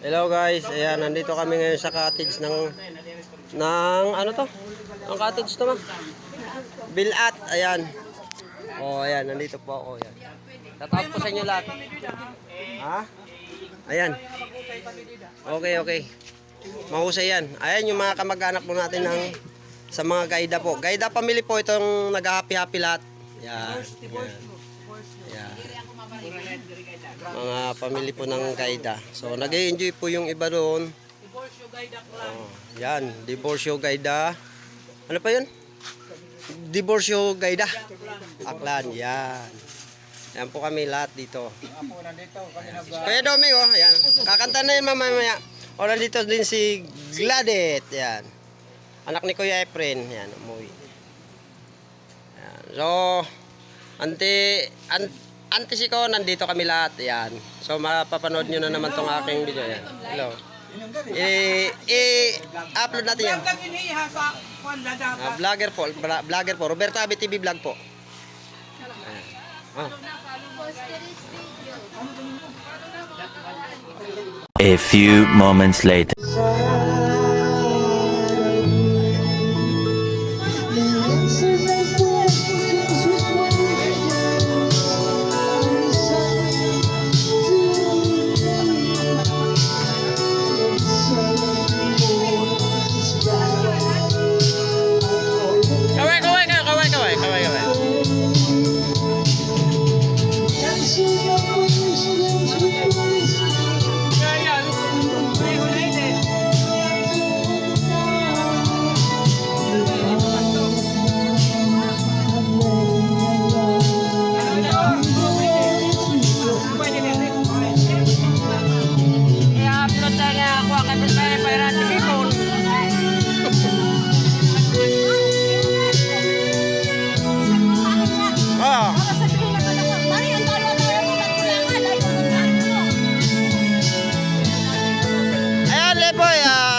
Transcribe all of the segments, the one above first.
Hello guys, ayan, nandito kami ngayon sa cottage ng ano to? Ang cottage to ma? Bilat, ayan. Oh, ayan, nandito po ako, ayan. Tatawag po sa inyo lahat. Ha? Ayan. Okay. Mahusay yan. Ayan yung mga kamag-anak po natin sa mga Gaida po. Gaida family po itong nag-happy-happy lahat. Ayan. Ayan. Mga family po ng Gaida. So nag-enjoy po yung iba doon. Oh, yan, Divorcio Gaida. Ano pa 'yun? Divorcio Gaida. Aklan, yan. Yan po kami lahat dito. Kuya Domingo, yan. Kakanta na yun mamaya. O nandito din si Gladet, yan. Anak ni Kuya Efren, yan, umuwi. Yan. So, Antis ko, nandito kami lahat. Yan. So, mapapanood nyo na naman tong aking video. Yan. Hello. I-upload natin yan. Vlogger po. Roberto Abi TV vlog po. Oh. A few moments later.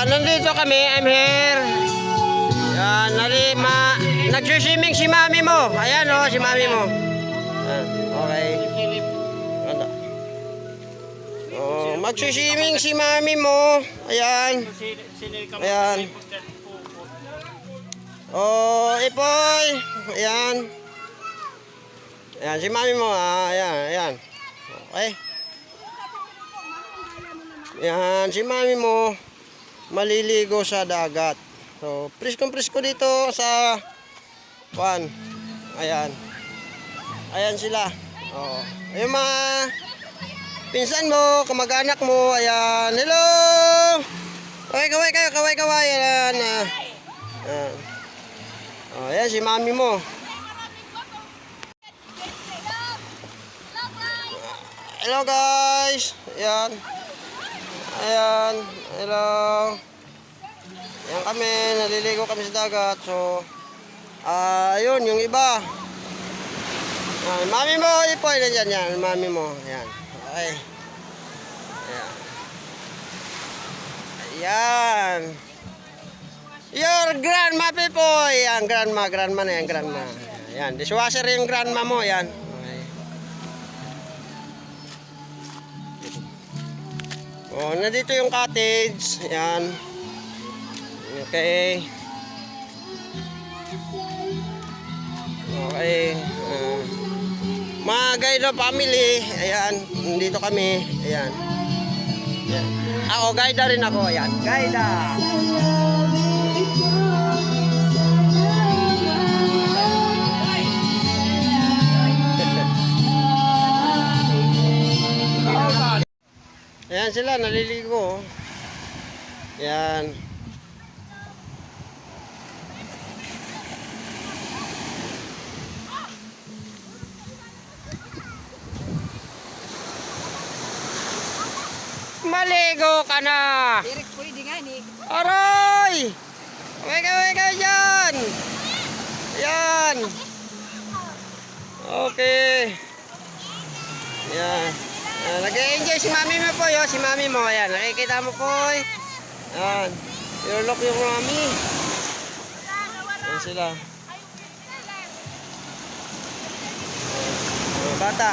Nandito kami, I'm here. Yan, nag-swimming si mami mo. Ayan o, si mami mo. Okay. Oh, mag-swimming si mami mo. Ayan. Ayan. Oh, Ipoy. Ayan. Ayan, si mami mo. Ayan. Okay. Ayan, si mami mo. Maliligo sa dagat. So, presko dito sa Juan. Ayan. Ayan sila. Oh. Ayun mga pinsan mo, kamag-anak mo. Ayan. Hello! Kaway kayo. Ayan. Ayan. Oh, ayan si mami mo. Hello guys. Ayan. Hello. Yan kami, naliligo kami sa dagat. So, ayun, yung iba. Mami mo, Ipoy, nandiyan yan. Mami mo, ayan. Okay. Ayan. Your grandma, Pipoy. Ayan, grandma na yan, grandma. Ayan, dishwasher yung grandma mo, ayan. Oh, nandito yung cottage. Ayan. Okay. Mga Gaida family. Ayan. Nandito kami. Ayan. Ako, Gaida rin ako. Ayan. Gaida. Ayan sila, naliligo. Ayan. Maligo ka na. Direk pwede nga ni. Aray! Weka dyan. Ayan. Okay. Ayan. Nag-enjoy si mami mo po, si mami mo, ayan, nakikita mo po, ayan, ilulok yung mami, ayan sila, bata.